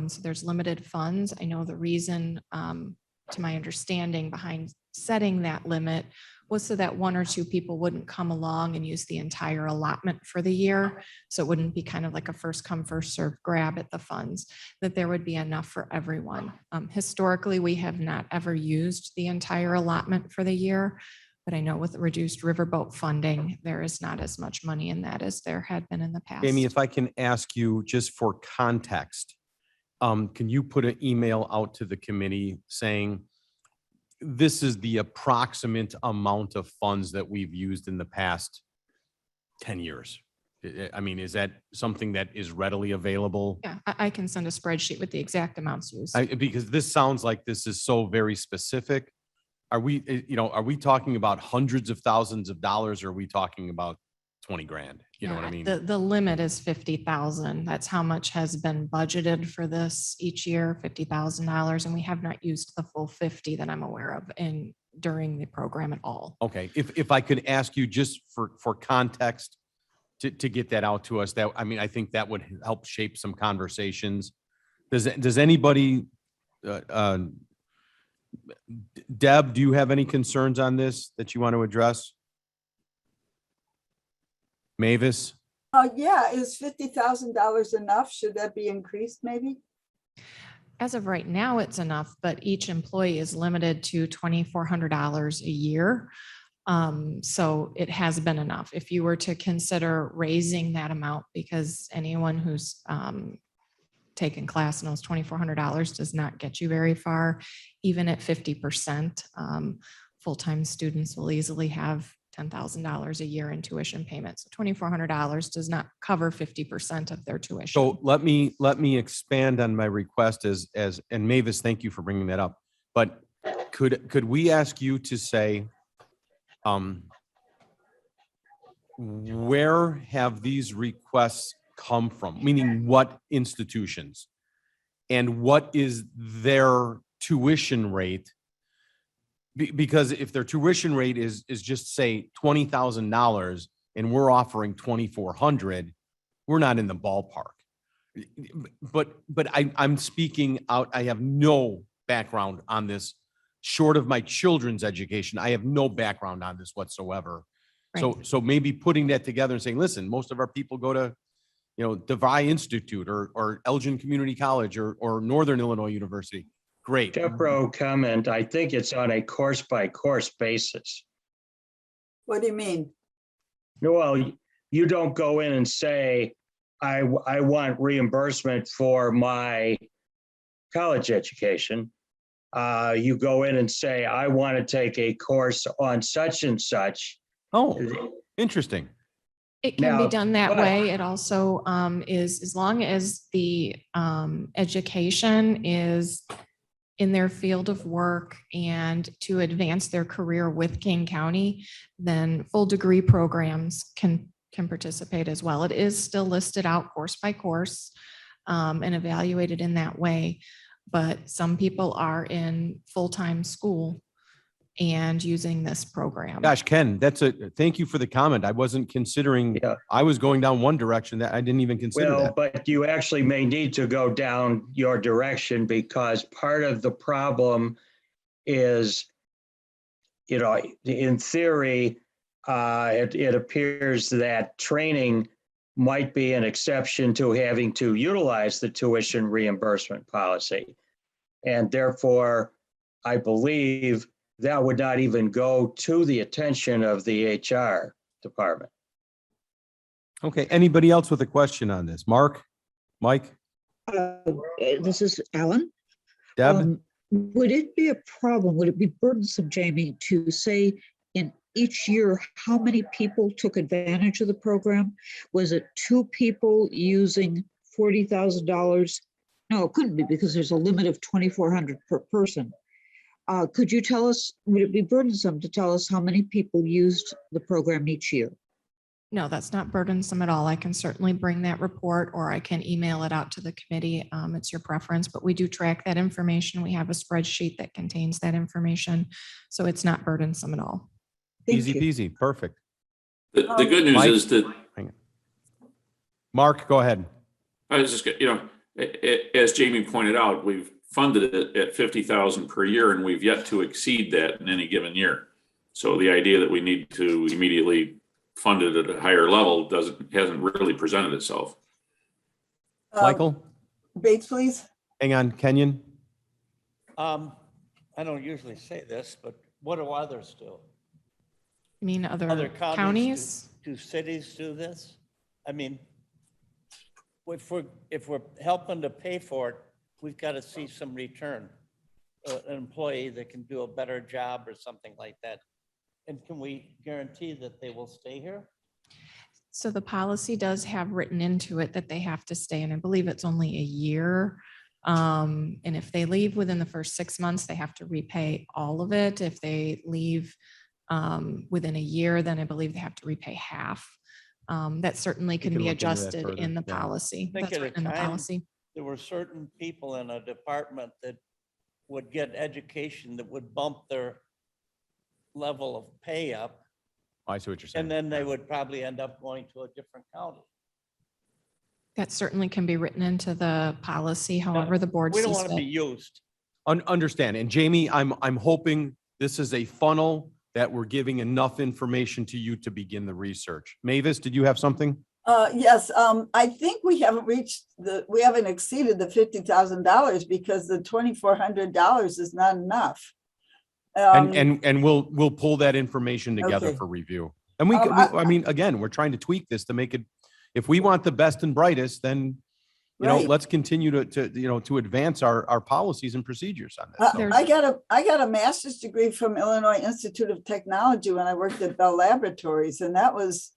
So there's limited funds. I know the reason, to my understanding, behind setting that limit was so that one or two people wouldn't come along and use the entire allotment for the year. So it wouldn't be kind of like a first come, first serve grab at the funds, that there would be enough for everyone. Historically, we have not ever used the entire allotment for the year, but I know with the reduced riverboat funding, there is not as much money in that as there had been in the past. Amy, if I can ask you just for context, can you put an email out to the committee saying, this is the approximate amount of funds that we've used in the past 10 years? I mean, is that something that is readily available? Yeah, I can send a spreadsheet with the exact amounts used. Because this sounds like this is so very specific. Are we talking about hundreds of thousands of dollars, or are we talking about 20 grand? You know what I mean? The limit is 50,000. That's how much has been budgeted for this each year, $50,000. And we have not used the full 50 that I'm aware of during the program at all. Okay, if I could ask you just for context to get that out to us, I think that would help shape some conversations. Does anybody, Deb, do you have any concerns on this that you want to address? Mavis? Yeah, is $50,000 enough? Should that be increased maybe? As of right now, it's enough, but each employee is limited to $2,400 a year. So it has been enough. If you were to consider raising that amount, because anyone who's taken class knows $2,400 does not get you very far. Even at 50%, full-time students will easily have $10,000 a year in tuition payments. So $2,400 does not cover 50% of their tuition. So let me expand on my request and Mavis, thank you for bringing that up. But could we ask you to say, where have these requests come from? Meaning what institutions? And what is their tuition rate? Because if their tuition rate is just say $20,000 and we're offering $2,400, we're not in the ballpark. But I'm speaking out. I have no background on this, short of my children's education. I have no background on this whatsoever. Right. So maybe putting that together and saying, listen, most of our people go to, DeVry Institute or Elgin Community College or Northern Illinois University. Great. Depro comment, I think it's on a course by course basis. What do you mean? Well, you don't go in and say, I want reimbursement for my college education. You go in and say, I want to take a course on such and such. Oh, interesting. It can be Now, done that but- way. It also is, as long as the education is in their field of work and to advance their career with Kane County, then full degree programs can participate as well. It is still listed out course by course and evaluated in that way. But some people are in full-time school and using this program. Gosh, Ken, thank you for the comment. I wasn't considering, Yeah. I was going down one direction that I didn't even consider Well, that. but you actually may need to go down your direction because part of the problem is, in theory, it appears that training might be an exception to having to utilize the tuition reimbursement policy. And therefore, I believe that would not even go to the attention of the HR department. Okay, anybody else with a question on this? Mark, Mike, This is Alan. Deb? Would it be a problem, would it be burdensome, Jamie, to say in each year, how many people took advantage of the program? Was it 2 people using $40,000? No, it couldn't be because there's a limit of 2,400 per person. Could you tell us, would it be burdensome to tell us how many people used the program each year? No, that's not burdensome at all. I can certainly bring that report or I can email it out to the committee. It's your preference, but we do track that information. We have a spreadsheet that contains that information. So it's not burdensome at all. Thank Easy you. peasy, perfect. The good news Mike? is that Mark, go ahead. I was just, as Jamie pointed out, we've funded it at 50,000 per year, and we've yet to exceed that in any given year. So the idea that we need to immediately fund it at a higher level hasn't really presented itself. Michael, Bates, please. hang on, Kenyon? I don't usually say this, but what do others do? I mean, Other other counties counties? do cities do this? I mean, if we're helping to pay for it, we've got to see some return. An employee that can do a better job or something like that. And can we guarantee that they will stay here? So the policy does have written into it that they have to stay, and I believe it's only a year. And if they leave within the first 6 months, they have to repay all of it. If they leave within a year, then I believe they have to repay half. That certainly can can be look into that adjusted further, in the yeah. policy. I think That's at a written in the time- policy. There were certain people in a department that would get education that would bump their level of pay up, I see what you're saying. and then they would probably end up going to a different county. That certainly can be written into the policy, however the board We don't sees want to be fit. used. Understand. And Jamie, I'm hoping this is a funnel that we're giving enough information to you to begin the research. Mavis, did you have something? Yes, I think we haven't exceeded the $50,000 because the $2,400 is not enough. And we'll pull that information together Okay. for review. And I mean, again, we're trying to tweak this to make it, if we want the best and brightest, then, Right. let's continue to advance our policies and procedures on this. So- I got a master's degree from Illinois Institute of Technology when I worked at Bell Laboratories, and that was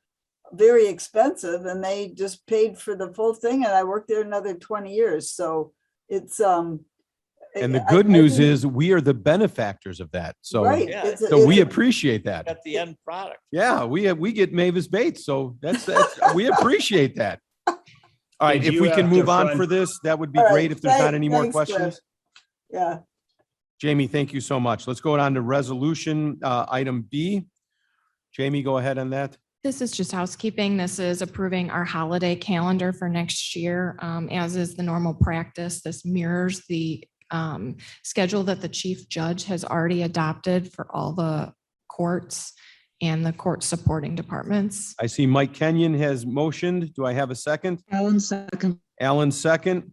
very expensive, and they just paid for the full thing, and I worked there another 20 years. So it's And the good news is we are the benefactors of that. So, right. Yeah. so we appreciate that. Got the end product. Yeah, we get Mavis Bates. So that's we appreciate that. All right, Did if you we can have to move on fund- for this, that would be All right, great if there's not thank- any more thanks, Cliff. questions. Yeah. Jamie, thank you so much. Let's go on to resolution item B. Jamie, go ahead on that. This is just housekeeping. This is approving our holiday calendar for next year. As is the normal practice, this mirrors the schedule that the chief judge has already adopted for all the courts and the court supporting departments. I see Mike Kenyon has motioned. Do I have a second? Alan, second. Alan, second.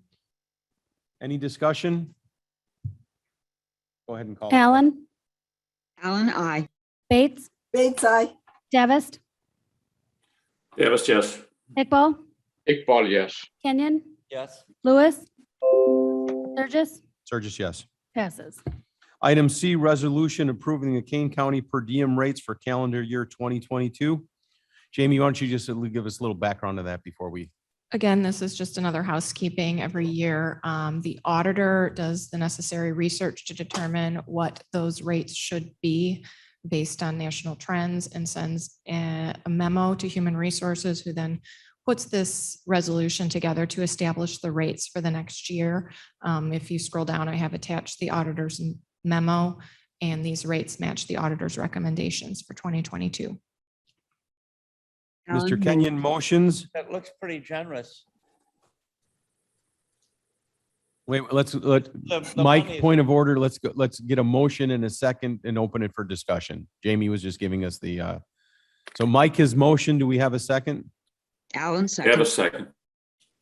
Any discussion? Go ahead and call. Allen, Alan, I. Bates, Bates, aye. Davis, Davis, yes. Iqbal, Iqbal, yes. Kenyon, Yes. Lewis, Sturgis, Sturgis, yes. passes. Item C, resolution approving the Kane County per diem rates for calendar year 2022. Jamie, why don't you just give us a little background to that before we, Again, this is just another housekeeping. Every year, the auditor does the necessary research to determine what those rates should be based on national trends and sends a memo to Human Resources, who then puts this resolution together to establish the rates for the next year. If you scroll down, I have attached the auditor's memo, and these rates match the auditor's recommendations for 2022. Mr. Kenyon motions? That looks pretty generous. Wait, let The Mike, money is- point of order. Let's get a motion in a second and open it for discussion. Jamie was just giving us the, so Mike has motion. Do we have a second? Alan, Have a second. second.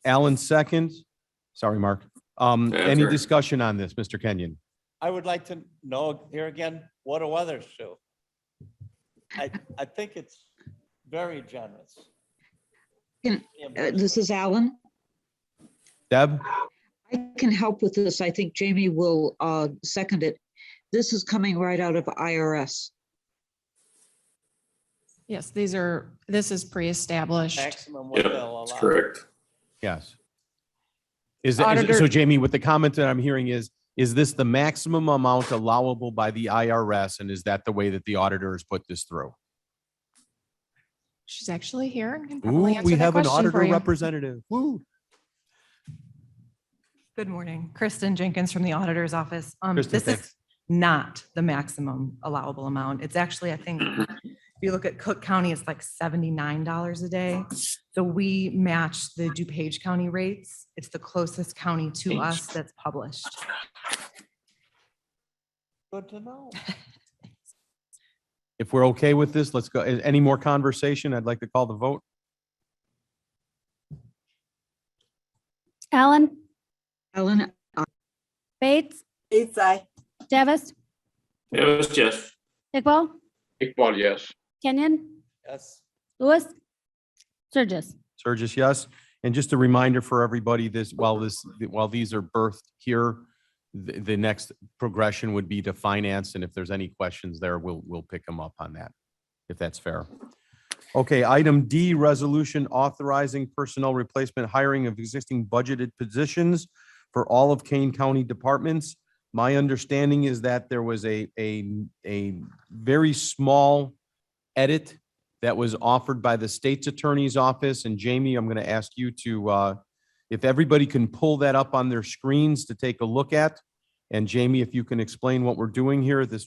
Alan second. Sorry, Mark. That's Any all right. discussion on this, Mr. Kenyon? I would like to know here again, what do others do? I think it's very generous. This is Alan. Deb? I can help with this. I think Jamie will second it. This is coming right out of IRS. Yes, this is pre-established. Maximum what Yep, they'll that's allow. correct. Yes. Is it, Auditor- so Jamie, with the comment that I'm hearing is this the maximum amount allowable by the IRS? And is that the way that the auditor has put this through? She's actually here and can Ooh, probably answer we that have an question for auditor you. representative. Woo. Good morning. Kristen Jenkins from the Auditor's Office. Kristen, This thanks. is not the maximum allowable amount. It's actually, I think, if you look at Cook County, it's like $79 a day. So we match the DuPage County rates. It's the closest county to us that's published. Good to know. If we're okay with this, let's go. Any more conversation? I'd like to call the vote. Allen, Alan, Bates, It's I. Davis, Yes, yes. Iqbal, Iqbal, yes. Kenyon, Yes. Lewis, Surges. Surges, yes. And just a reminder for everybody, while these are birthed here, the next progression would be to finance. And if there's any questions there, we'll pick them up on that, if that's fair. Okay, item D, resolution authorizing personnel replacement hiring of existing budgeted positions for all of Kane County departments. My understanding is that there was a very small edit that was offered by the state's attorney's office. And Jamie, I'm going to ask you to, if everybody can pull that up on their screens to take a look at. And Jamie, if you can explain what we're doing here, that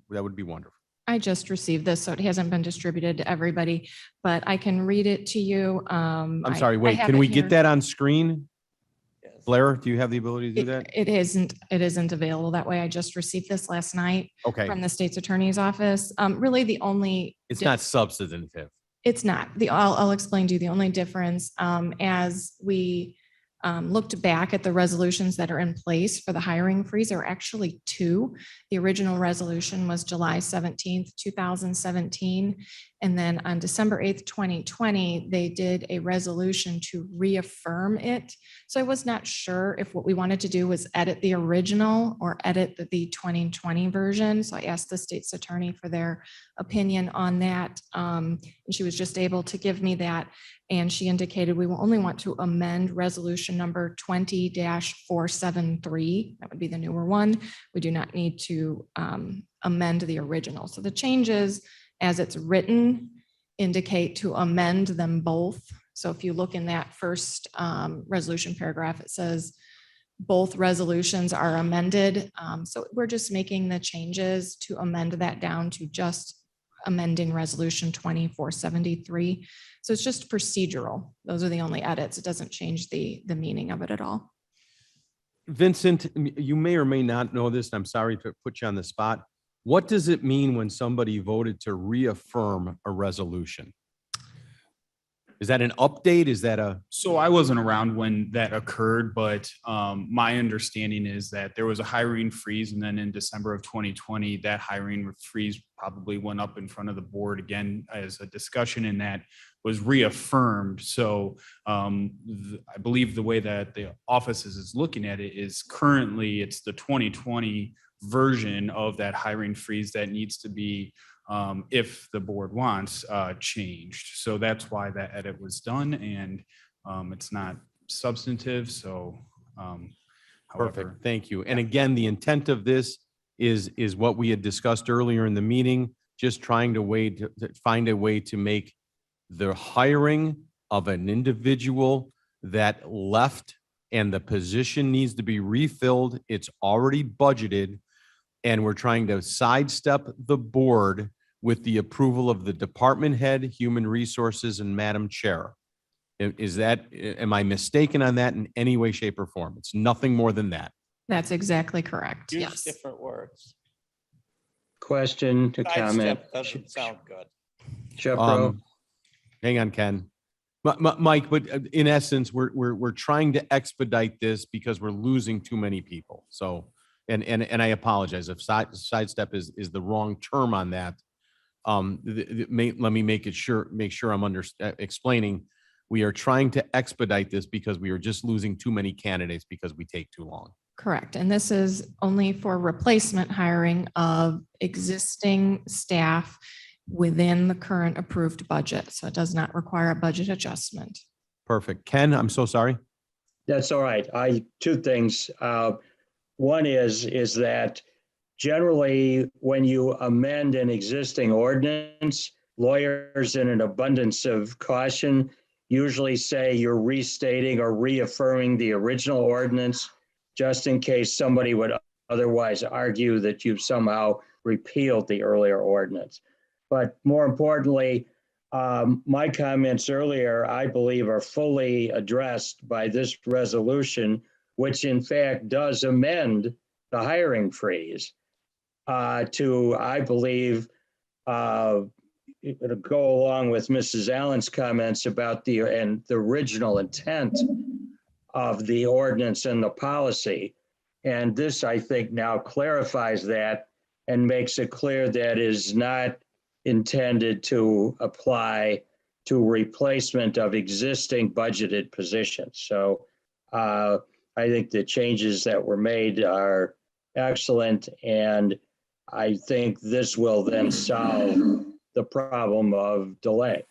would be wonderful. I just received this, so it hasn't been distributed to everybody, but I can read it to you. I'm sorry, wait, can we get that on screen? Yes. Blair, do you have the ability to do that? It isn't available that way. I just received this last night Okay, from the state's attorney's office. Really, the only. it's not substantive. It's not. I'll explain to you the only difference, as we looked back at the resolutions that are in place for the hiring freeze, there are actually two. The original resolution was July 17th, 2017. And then on December 8th, 2020, they did a resolution to reaffirm it. So I was not sure if what we wanted to do was edit the original or edit the 2020 version. So I asked the state's attorney for their opinion on that. And she was just able to give me that. And she indicated we will only want to amend resolution number 20-473. That would be the newer one. We do not need to amend the original. So the changes as it's written indicate to amend them both. So if you look in that first resolution paragraph, it says both resolutions are amended. So we're just making the changes to amend that down to just amending resolution 2473. So it's just procedural. Those are the only edits. It doesn't change the meaning of it at all. Vincent, you may or may not know this, and I'm sorry to put you on the spot. What does it mean when somebody voted to reaffirm a resolution? Is that an update? Is that a? So I wasn't around when that occurred, but my understanding is that there was a hiring freeze, and then in December of 2020, that hiring freeze probably went up in front of the board again as a discussion, and that was reaffirmed. So I believe the way that the office is looking at it is currently it's the 2020 version of that hiring freeze that needs to be if the board wants, changed. So that's why that edit was done, and it's not substantive, so however. Perfect, thank you. And again, the intent of this is what we had discussed earlier in the meeting, just trying to find a way to make the hiring of an individual that left and the position needs to be refilled. It's already budgeted. And we're trying to sidestep the board with the approval of the department head, human resources, and Madam Chair. Am I mistaken on that in any way, shape, or form? It's nothing more than that. That's exactly correct. Use Yes. different words. Question to comment. Sidestep doesn't sound good. Shepro, Hang on, Ken. Mike, but in essence, we're trying to expedite this because we're losing too many people. So, and I apologize if sidestep is the wrong term on that. Let me make sure I'm explaining. We are trying to expedite this because we are just losing too many candidates because we take too long. Correct. And this is only for replacement hiring of existing staff within the current approved budget. So it does not require a budget adjustment. Perfect. Ken, I'm so sorry. that's all right. Two things. One is that generally when you amend an existing ordinance, lawyers in an abundance of caution usually say you're restating or reaffirming the original ordinance, just in case somebody would otherwise argue that you've somehow repealed the earlier ordinance. But more importantly, my comments earlier, I believe, are fully addressed by this resolution, which in fact does amend the hiring freeze to, I believe, it'll go along with Mrs. Allen's comments about the original intent of the ordinance and the policy. And this, I think, now clarifies that and makes it clear that is not intended to apply to replacement of existing budgeted positions. So I think the changes that were made are excellent, and I think this will then solve the problem of delay.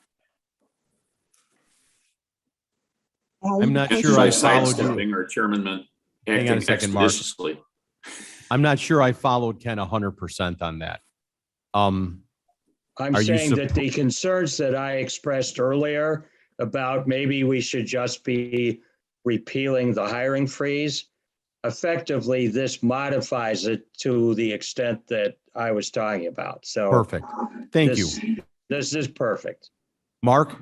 I'm not And sure by I followed you. sidestepping, our chairman meant Hang on a acting second, Mark. expeditiously. I'm not sure I followed Ken 100% on that. I'm Are you saying that the concerns that I expressed earlier about maybe we should just be repealing the hiring freeze, effectively this modifies it to the extent that I was talking about. So Perfect. Thank you. This is perfect. Mark?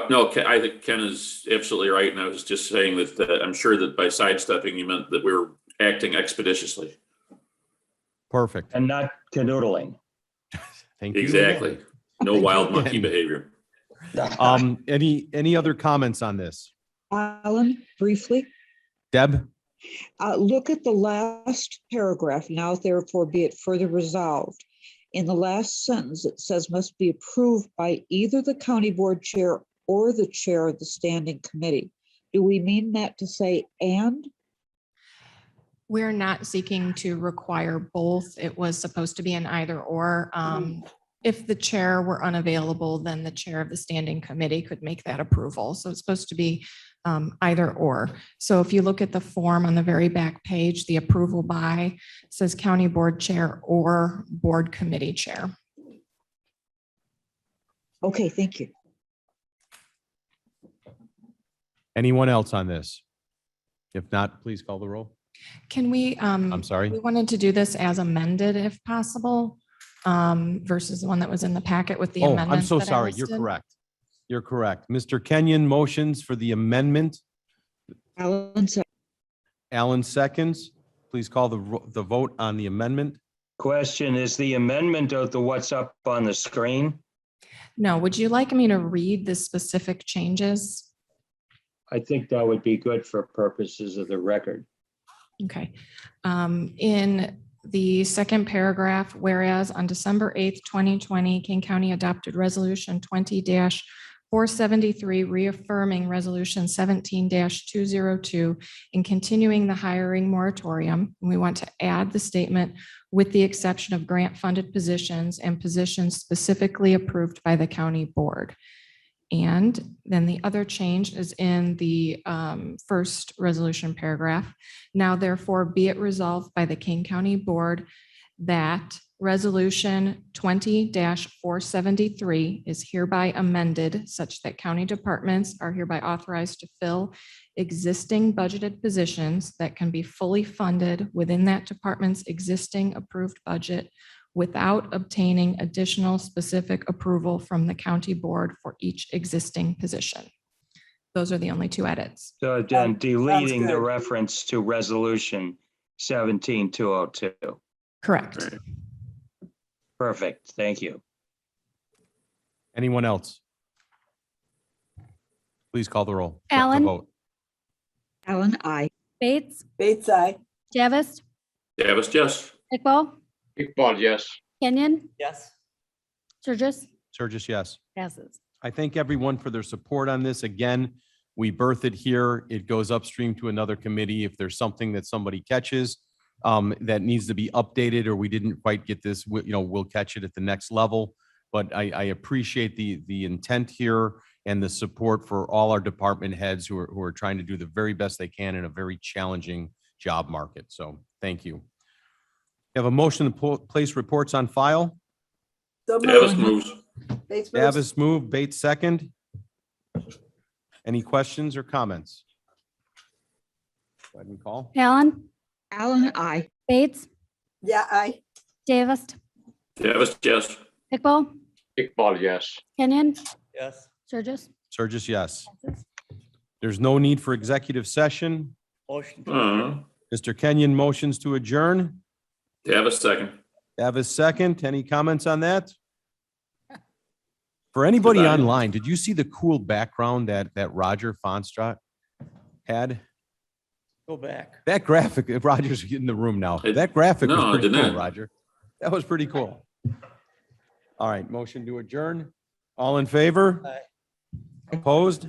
No, I think Ken is absolutely right. And I was just saying that I'm sure that by sidestepping, you meant that we were acting expeditiously. Perfect. And not canoodling. Thank you. Exactly. No Thank wild you monkey again. behavior. Any other comments on this? Alan, briefly, Deb? look at the last paragraph. Now therefore be it further resolved. In the last sentence, it says must be approved by either the county board chair or the chair of the standing committee. Do we mean that to say and? We're not seeking to require both. It was supposed to be an either or. If the chair were unavailable, then the chair of the standing committee could make that approval. So it's supposed to be either or. So if you look at the form on the very back page, the approval by says county board chair or board committee chair. Okay, thank you. Anyone else on this? If not, please call the roll. Can we? I'm sorry. We wanted to do this as amended if possible, versus the one that was in the packet with the Oh, amendments. I'm so that I sorry. You're listed. correct. You're correct. Mr. Kenyon motions for the amendment. Alan, Alan seconds. Please call the vote on the amendment. Question, is the amendment of the what's up on the screen? No, would you like me to read the specific changes? I think that would be good for purposes of the record. Okay. In the second paragraph, whereas on December 8th, 2020, King County adopted resolution 473, reaffirming Resolution 17-202 and continuing the hiring moratorium. And we want to add the statement with the exception of grant-funded positions and positions specifically approved by the county board. And then the other change is in the first resolution paragraph. Now therefore be it resolved by the Kane County Board that Resolution 20-473 is hereby amended such that county departments are hereby authorized to fill existing budgeted positions that can be fully funded within that department's existing approved budget without obtaining additional specific approval from the county board for each existing position. Those are the only two edits. So then deleting the good. reference to resolution 17202. Correct. Right. Perfect. Thank you. Anyone else? Please call the roll. to Allen? vote. Alan, I. Bates, Bates, aye. Davis, Davis, yes. Iqbal, Iqbal, yes. Kenyon, Yes. Surges, Surges, yes. passes. I thank everyone for their support on this. Again, we birth it here. It goes upstream to another committee. If there's something that somebody catches that needs to be updated, or we didn't quite get this, we'll catch it at the next level. But I appreciate the intent here and the support for all our department heads who are trying to do the very best they can in a very challenging job market. So thank you. You have a motion to place reports on file. So Davis moved. moves. Bates moves. Davis moved, Bates second. Any questions or comments? Go ahead and call. Allen, Alan, I. Bates, Yeah, aye. Davis, Davis, yes. Iqbal, Iqbal, yes. Kenyon, Yes. Surges, Surges, yes. passes. There's no need for executive session. Motion. to Uh, Mr. Kenyon motions to adjourn. Davis, second. Davis second. Any comments on that? For anybody Goodbye. online, did you see the cool background that Roger Fonstrat had? Go back. That graphic, Roger's in the room now. It- That graphic was no, it pretty didn't. cool, Roger. That was pretty cool. All right, motion to adjourn. All in favor? Aye. Opposed?